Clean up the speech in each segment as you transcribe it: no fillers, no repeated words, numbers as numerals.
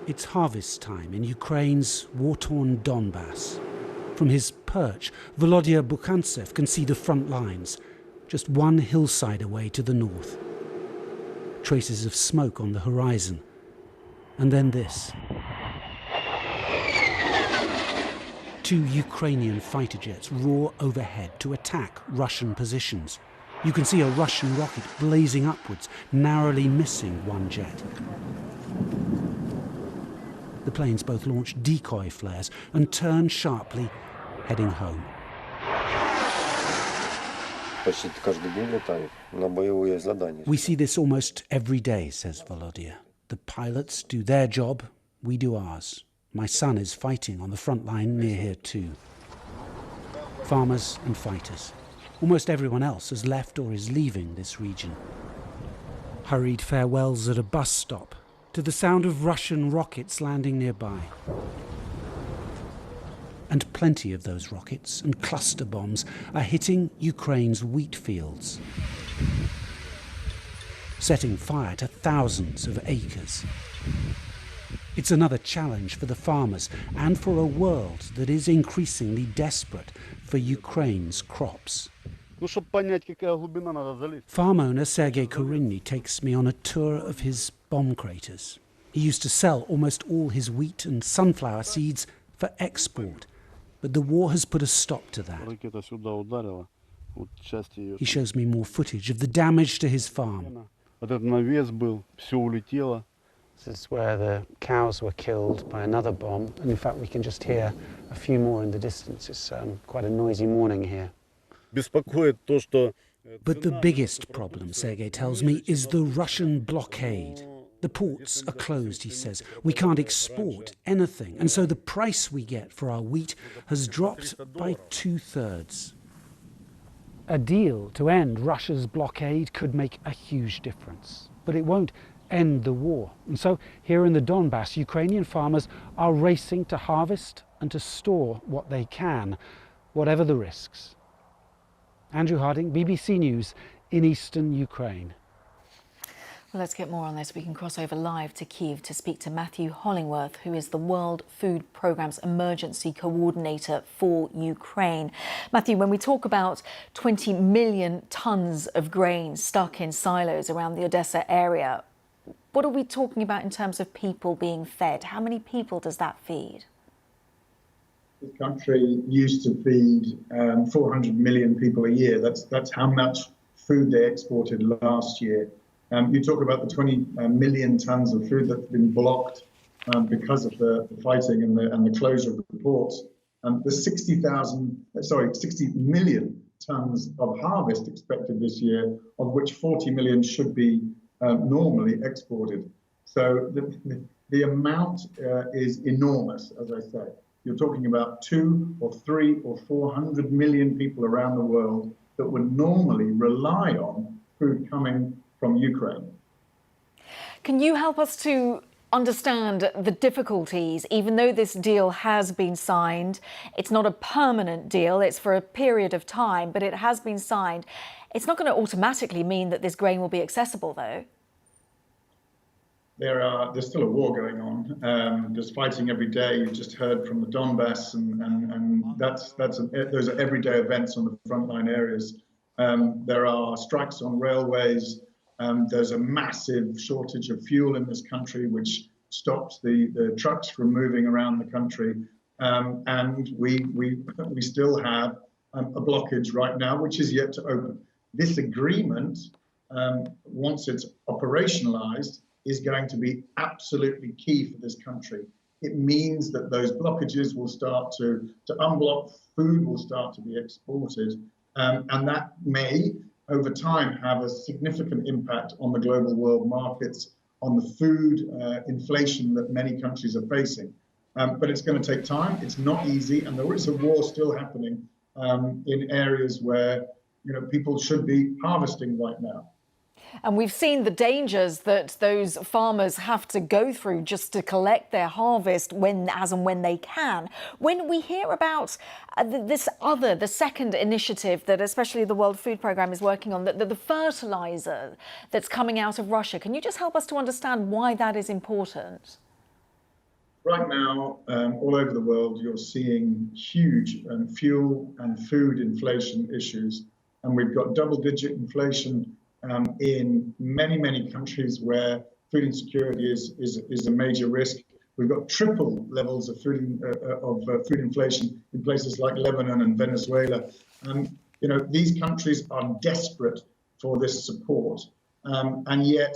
It's harvest time in Ukraine's war-torn Donbass. From his perch, Volodya Bukantsev can see the front lines, just one hillside away to the north. Traces of smoke on the horizon. And then this. Two Ukrainian fighter jets roar overhead to attack Russian positions. You can see a Russian rocket blazing upwards, narrowly missing one jet. The planes both launch decoy flares and turn sharply, heading home. We see this almost every day, says Volodya. The pilots do their job, we do ours. My son is fighting on the front line near here too. Farmers and fighters. Almost everyone else has left or is leaving this region. Hurried farewells at a bus stop, to the sound of Russian rockets landing nearby. And plenty of those rockets and cluster bombs are hitting Ukraine's wheat fields, setting fire to thousands of acres. It's another challenge for the farmers and for a world that is increasingly desperate for Ukraine's crops. Farm owner Sergei Kurinny takes me on a tour of his bomb craters. He used to sell almost all his wheat and sunflower seeds for export, but the war has put a stop to that. He shows me more footage of the damage to his farm. This is where the cows were killed by another bomb, and in fact we can just hear a few more in the distance. It's quite a noisy morning here. But the biggest problem, Sergei tells me, is the Russian blockade. The ports are closed, he says. We can't export anything, and so the price we get for our wheat has dropped by 2/3. A deal to end Russia's blockade could make a huge difference, but it won't end the war. And so here in the Donbass, Ukrainian farmers are racing to harvest and to store what they can, whatever the risks. Andrew Harding, BBC News in eastern Ukraine. Well, let's get more on this. We can cross over live to Kyiv to speak to Matthew Hollingworth, who is the World Food Programme's emergency coordinator for Ukraine. Matthew, when we talk about 20 million tonnes of grain stuck in silos around the Odessa area, what are we talking about in terms of people being fed? How many people does that feed? This country used to feed 400 million people a year. That's how much food they exported last year. You talk about the 20 million tons of food that's been blocked because of the fighting and the closure of the ports. The 60 million tons of harvest expected this year, of which 40 million should be normally exported. So the amount is enormous, as I say. You're talking about 2 or 3 or 400 million people around the world that would normally rely on food coming from Ukraine. Can you help us to understand the difficulties, even though this deal has been signed? It's not a permanent deal, it's for a period of time, but it has been signed. It's not going to automatically mean that this grain will be accessible, though. There's still a war going on. There's fighting every day. You just heard from the Donbass, and those are everyday events on the frontline areas. There are strikes on railways. There's a massive shortage of fuel in this country, which stops the trucks from moving around the country. And we still have a blockage right now, which is yet to open. This agreement, once it's operationalized, is going to be absolutely key for this country. It means that those blockages will start to unblock, food will start to be exported, and that may, over time, have a significant impact on the global world markets, on the food inflation that many countries are facing. But it's going to take time, it's not easy, and there is a war still happening in areas where people should be harvesting right now. And we've seen the dangers that those farmers have to go through just to collect their harvest as and when they can. When we hear about the second initiative that especially the World Food Programme is working on, the fertilizer that's coming out of Russia, can you just help us to understand why that is important? Right now, all over the world, you're seeing huge fuel and food inflation issues. And we've got double-digit inflation in many, many countries where food insecurity is a major risk. We've got triple levels of food inflation in places like Lebanon and Venezuela. These countries are desperate for this support, and yet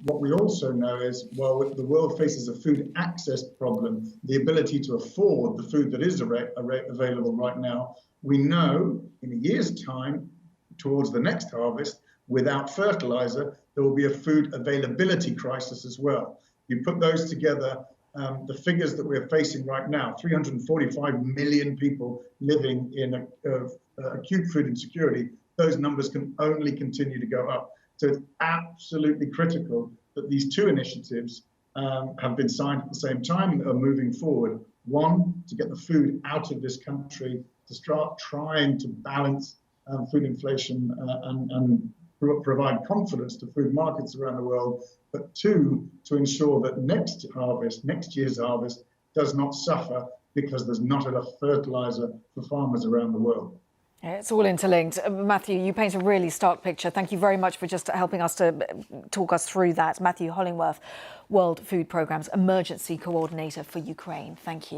what we also know is, while the world faces a food access problem, the ability to afford the food that is available right now, we know in a year's time, towards the next harvest, without fertilizer, there will be a food availability crisis as well. You put those together, the figures that we're facing right now, 345 million people living in acute food insecurity, those numbers can only continue to go up. So it's absolutely critical that these two initiatives have been signed at the same time and are moving forward. One, to get the food out of this country, to start trying to balance food inflation and provide confidence to food markets around the world. But two, to ensure that next year's harvest does not suffer because there's not enough fertilizer for farmers around the world. It's all interlinked. Matthew, you paint a really stark picture. Thank you very much for just helping us to talk us through that. Matthew Hollingworth, World Food Programme's Emergency Coordinator for Ukraine. Thank you.